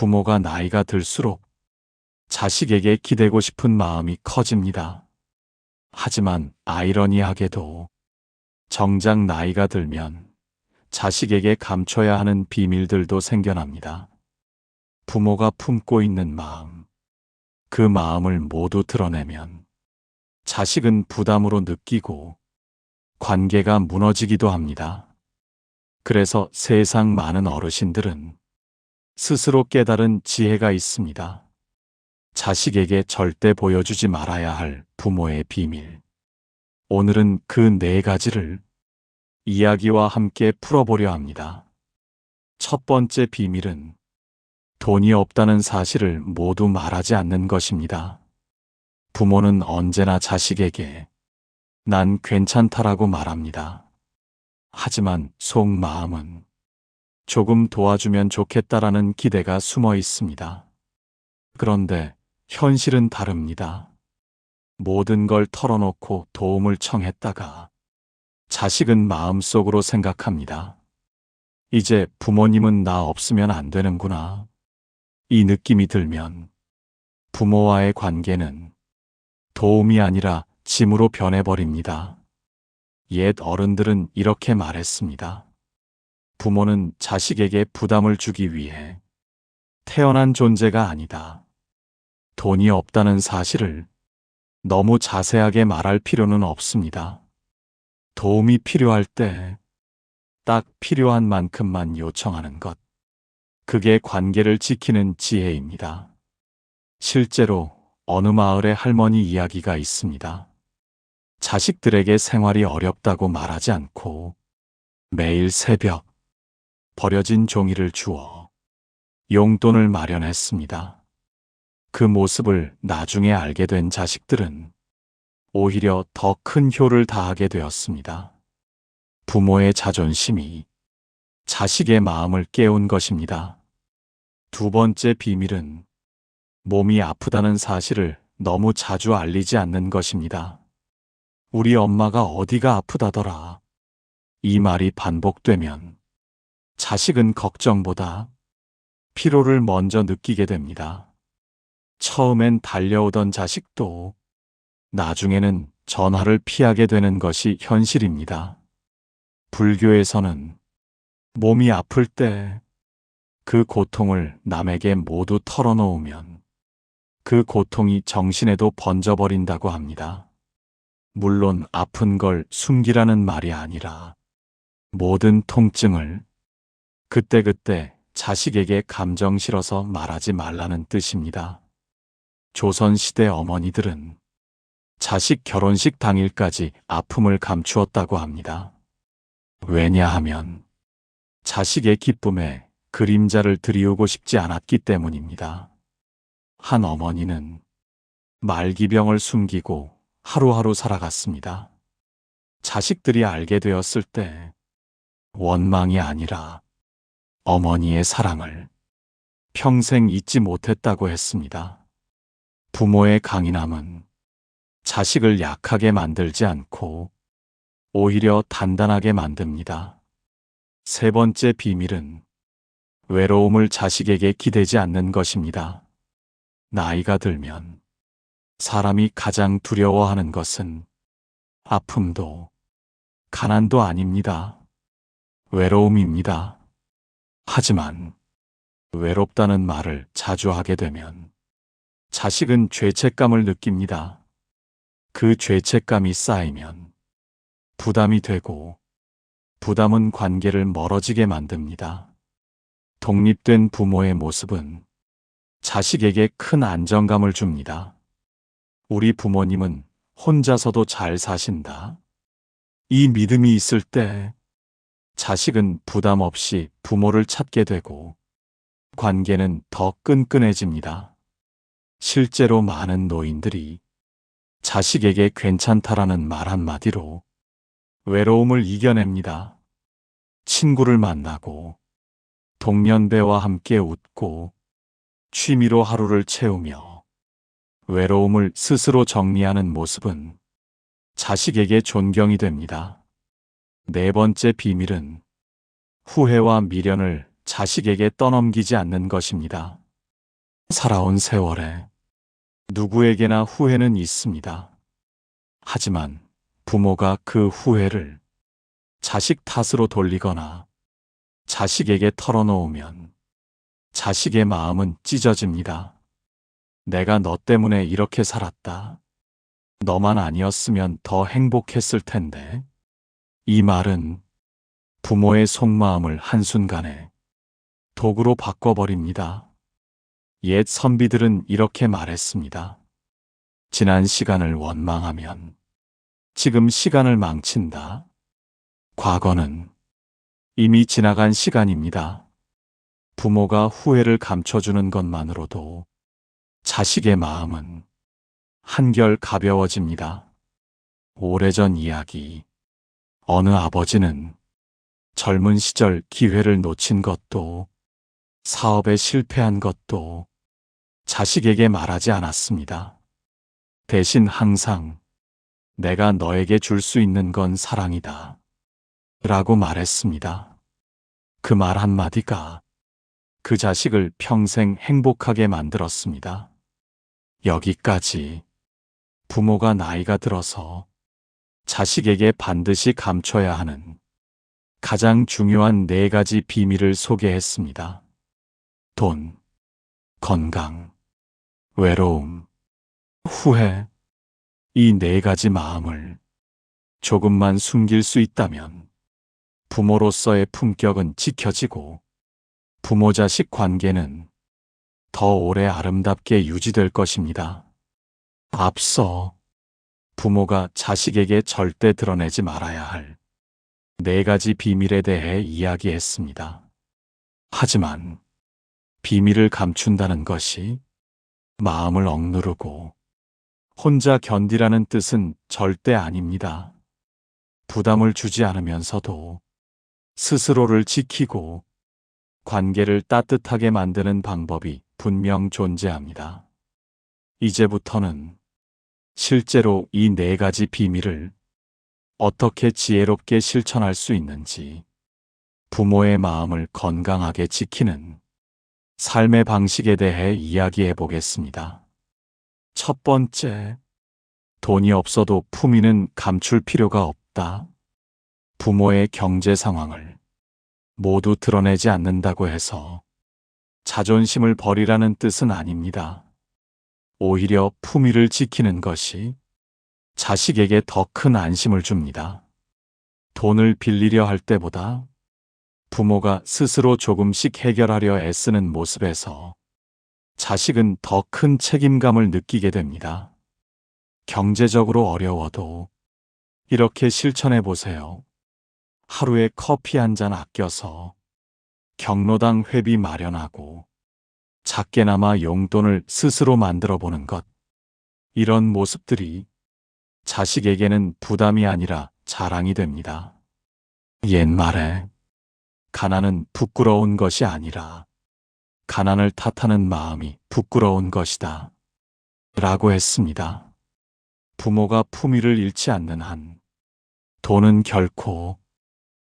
부모가 나이가 들수록 자식에게 기대고 싶은 마음이 커집니다. 하지만 아이러니하게도 정작 나이가 들면 자식에게 감춰야 하는 비밀들도 생겨납니다. 부모가 품고 있는 마음, 그 마음을 모두 드러내면 자식은 부담으로 느끼고 관계가 무너지기도 합니다. 그래서 세상 많은 어르신들은 스스로 깨달은 지혜가 있습니다. 자식에게 절대 보여주지 말아야 할 부모의 비밀. 오늘은 그 4가지를 이야기와 함께 풀어보려 합니다. 첫 번째 비밀은 돈이 없다는 사실을 모두 말하지 않는 것입니다. 부모는 언제나 자식에게 난 괜찮다라고 말합니다. 하지만 속마음은 조금 도와주면 좋겠다라는 기대가 숨어 있습니다. 그런데 현실은 다릅니다. 모든 걸 털어놓고 도움을 청했다가 자식은 마음속으로 생각합니다. 이제 부모님은 나 없으면 안 되는구나. 이 느낌이 들면 부모와의 관계는 도움이 아니라 짐으로 변해버립니다. 옛 어른들은 이렇게 말했습니다. 부모는 자식에게 부담을 주기 위해 태어난 존재가 아니다. 돈이 없다는 사실을 너무 자세하게 말할 필요는 없습니다. 도움이 필요할 때 딱 필요한 만큼만 요청하는 것. 그게 관계를 지키는 지혜입니다. 실제로 어느 마을의 할머니 이야기가 있습니다. 자식들에게 생활이 어렵다고 말하지 않고 매일 새벽 버려진 종이를 주어 용돈을 마련했습니다. 그 모습을 나중에 알게 된 자식들은 오히려 더 큰 효를 다하게 되었습니다. 부모의 자존심이 자식의 마음을 깨운 것입니다. 두 번째 비밀은 몸이 아프다는 사실을 너무 자주 알리지 않는 것입니다. 우리 엄마가 어디가 아프다더라. 이 말이 반복되면 자식은 걱정보다 피로를 먼저 느끼게 됩니다. 처음엔 달려오던 자식도 나중에는 전화를 피하게 되는 것이 현실입니다. 불교에서는 몸이 아플 때 그 고통을 남에게 모두 털어놓으면 그 고통이 정신에도 번져버린다고 합니다. 물론 아픈 걸 숨기라는 말이 아니라 모든 통증을 그때그때 자식에게 감정 실어서 말하지 말라는 뜻입니다. 조선시대 어머니들은 자식 결혼식 당일까지 아픔을 감추었다고 합니다. 왜냐하면 자식의 기쁨에 그림자를 드리우고 싶지 않았기 때문입니다. 한 어머니는 말기병을 숨기고 하루하루 살아갔습니다. 자식들이 알게 되었을 때 원망이 아니라 어머니의 사랑을 평생 잊지 못했다고 했습니다. 부모의 강인함은 자식을 약하게 만들지 않고 오히려 단단하게 만듭니다. 세 번째 비밀은 외로움을 자식에게 기대지 않는 것입니다. 나이가 들면 사람이 가장 두려워하는 것은 아픔도 가난도 아닙니다. 외로움입니다. 하지만 외롭다는 말을 자주 하게 되면 자식은 죄책감을 느낍니다. 그 죄책감이 쌓이면 부담이 되고 부담은 관계를 멀어지게 만듭니다. 독립된 부모의 모습은 자식에게 큰 안정감을 줍니다. 우리 부모님은 혼자서도 잘 사신다. 이 믿음이 있을 때 자식은 부담 없이 부모를 찾게 되고 관계는 더 끈끈해집니다. 실제로 많은 노인들이 자식에게 괜찮다라는 말 한마디로 외로움을 이겨냅니다. 친구를 만나고 동년배와 함께 웃고 취미로 하루를 채우며 외로움을 스스로 정리하는 모습은 자식에게 존경이 됩니다. 네 번째 비밀은 후회와 미련을 자식에게 떠넘기지 않는 것입니다. 살아온 세월에 누구에게나 후회는 있습니다. 하지만 부모가 그 후회를 자식 탓으로 돌리거나 자식에게 털어놓으면 자식의 마음은 찢어집니다. 내가 너 때문에 이렇게 살았다. 너만 아니었으면 더 행복했을 텐데. 이 말은 부모의 속마음을 한순간에 독으로 바꿔버립니다. 옛 선비들은 이렇게 말했습니다. 지난 시간을 원망하면 지금 시간을 망친다. 과거는 이미 지나간 시간입니다. 부모가 후회를 감춰주는 것만으로도 자식의 마음은 한결 가벼워집니다. 오래전 이야기. 어느 아버지는 젊은 시절 기회를 놓친 것도 사업에 실패한 것도 자식에게 말하지 않았습니다. 대신 항상 내가 너에게 줄 수 있는 건 사랑이다. 라고 말했습니다. 그 말 한마디가 그 자식을 평생 행복하게 만들었습니다. 여기까지 부모가 나이가 들어서 자식에게 반드시 감춰야 하는 가장 중요한 4가지 비밀을 소개했습니다. 돈, 건강, 외로움, 후회. 이 4가지 마음을 조금만 숨길 수 있다면 부모로서의 품격은 지켜지고 부모 자식 관계는 더 오래 아름답게 유지될 것입니다. 앞서 부모가 자식에게 절대 드러내지 말아야 할 4가지 비밀에 대해 이야기했습니다. 하지만 비밀을 감춘다는 것이 마음을 억누르고 혼자 견디라는 뜻은 절대 아닙니다. 부담을 주지 않으면서도 스스로를 지키고 관계를 따뜻하게 만드는 방법이 분명 존재합니다. 이제부터는 실제로 이 4가지 비밀을 어떻게 지혜롭게 실천할 수 있는지, 부모의 마음을 건강하게 지키는 삶의 방식에 대해 이야기해 보겠습니다. 첫 번째, 돈이 없어도 품위는 감출 필요가 없다. 부모의 경제 상황을 모두 드러내지 않는다고 해서 자존심을 버리라는 뜻은 아닙니다. 오히려 품위를 지키는 것이 자식에게 더 큰 안심을 줍니다. 돈을 빌리려 할 때보다 부모가 스스로 조금씩 해결하려 애쓰는 모습에서 자식은 더 큰 책임감을 느끼게 됩니다. 경제적으로 어려워도 이렇게 실천해 보세요. 하루에 커피 한 잔 아껴서 경로당 회비 마련하고 작게나마 용돈을 스스로 만들어 보는 것. 이런 모습들이 자식에게는 부담이 아니라 자랑이 됩니다. 옛말에 가난은 부끄러운 것이 아니라 가난을 탓하는 마음이 부끄러운 것이다. 라고 했습니다. 부모가 품위를 잃지 않는 한 돈은 결코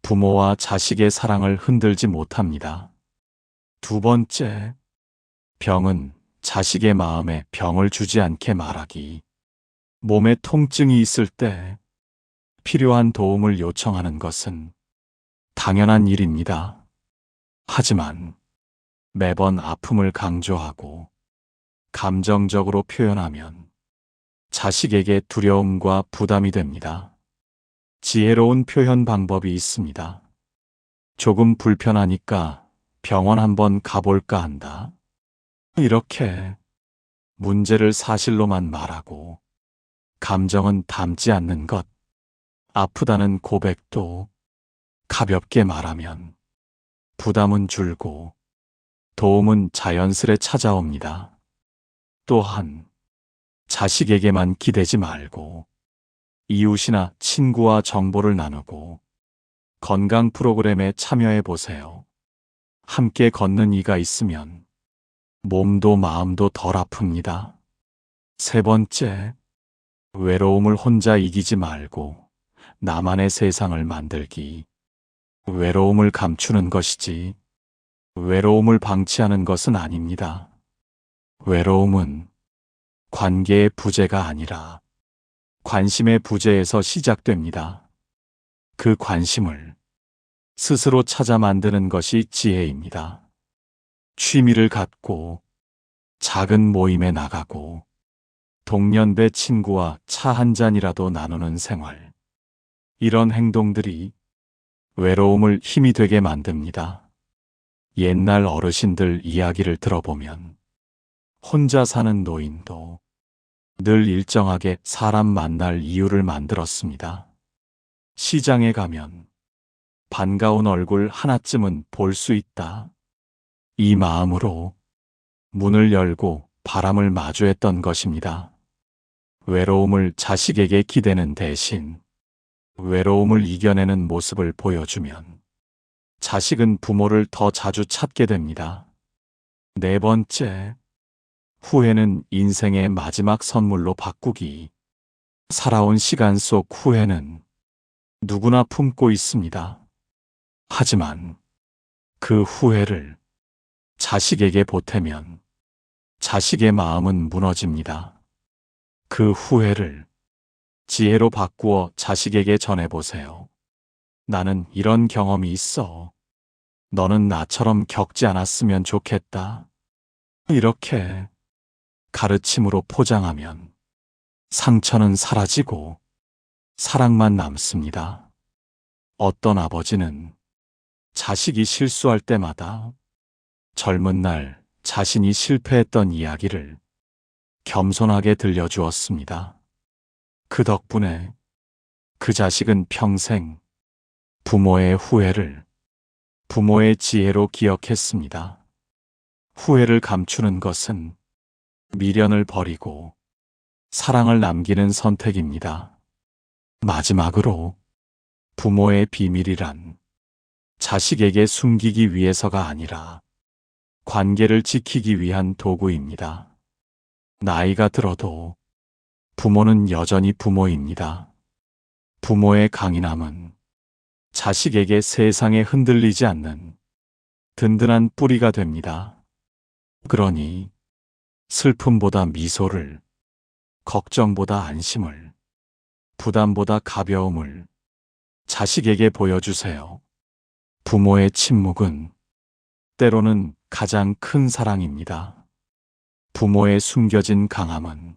부모와 자식의 사랑을 흔들지 못합니다. 두 번째, 병은 자식의 마음에 병을 주지 않게 말하기. 몸에 통증이 있을 때 필요한 도움을 요청하는 것은 당연한 일입니다. 하지만 매번 아픔을 강조하고 감정적으로 표현하면 자식에게 두려움과 부담이 됩니다. 지혜로운 표현 방법이 있습니다. 조금 불편하니까 병원 한번 가볼까 한다. 이렇게 문제를 사실로만 말하고 감정은 담지 않는 것. 아프다는 고백도 가볍게 말하면 부담은 줄고 도움은 자연스레 찾아옵니다. 또한 자식에게만 기대지 말고 이웃이나 친구와 정보를 나누고 건강 프로그램에 참여해 보세요. 함께 걷는 이가 있으면 몸도 마음도 덜 아픕니다. 세 번째, 외로움을 혼자 이기지 말고 나만의 세상을 만들기. 외로움을 감추는 것이지 외로움을 방치하는 것은 아닙니다. 외로움은 관계의 부재가 아니라 관심의 부재에서 시작됩니다. 그 관심을 스스로 찾아 만드는 것이 지혜입니다. 취미를 갖고 작은 모임에 나가고 동년배 친구와 차 한 잔이라도 나누는 생활. 이런 행동들이 외로움을 힘이 되게 만듭니다. 옛날 어르신들 이야기를 들어보면 혼자 사는 노인도 늘 일정하게 사람 만날 이유를 만들었습니다. 시장에 가면 반가운 얼굴 하나쯤은 볼 수 있다. 이 마음으로 문을 열고 바람을 마주했던 것입니다. 외로움을 자식에게 기대는 대신 외로움을 이겨내는 모습을 보여주면 자식은 부모를 더 자주 찾게 됩니다. 네 번째, 후회는 인생의 마지막 선물로 바꾸기. 살아온 시간 속 후회는 누구나 품고 있습니다. 하지만 그 후회를 자식에게 보태면 자식의 마음은 무너집니다. 그 후회를 지혜로 바꾸어 자식에게 전해보세요. 나는 이런 경험이 있어. 너는 나처럼 겪지 않았으면 좋겠다. 이렇게 가르침으로 포장하면 상처는 사라지고 사랑만 남습니다. 어떤 아버지는 자식이 실수할 때마다 젊은 날 자신이 실패했던 이야기를 겸손하게 들려주었습니다. 그 덕분에 그 자식은 평생 부모의 후회를 부모의 지혜로 기억했습니다. 후회를 감추는 것은 미련을 버리고 사랑을 남기는 선택입니다. 마지막으로 부모의 비밀이란 자식에게 숨기기 위해서가 아니라 관계를 지키기 위한 도구입니다. 나이가 들어도 부모는 여전히 부모입니다. 부모의 강인함은 자식에게 세상에 흔들리지 않는 든든한 뿌리가 됩니다. 그러니 슬픔보다 미소를, 걱정보다 안심을, 부담보다 가벼움을 자식에게 보여주세요. 부모의 침묵은 때로는 가장 큰 사랑입니다. 부모의 숨겨진 강함은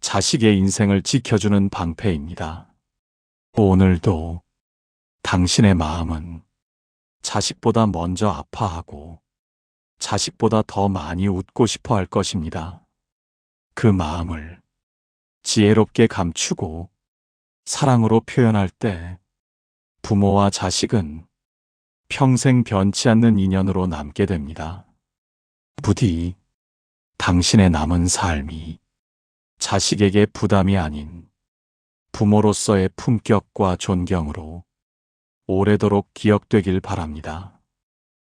자식의 인생을 지켜주는 방패입니다. 오늘도 당신의 마음은 자식보다 먼저 아파하고 자식보다 더 많이 웃고 싶어 할 것입니다. 그 마음을 지혜롭게 감추고 사랑으로 표현할 때 부모와 자식은 평생 변치 않는 인연으로 남게 됩니다. 부디 당신의 남은 삶이 자식에게 부담이 아닌 부모로서의 품격과 존경으로 오래도록 기억되길 바랍니다.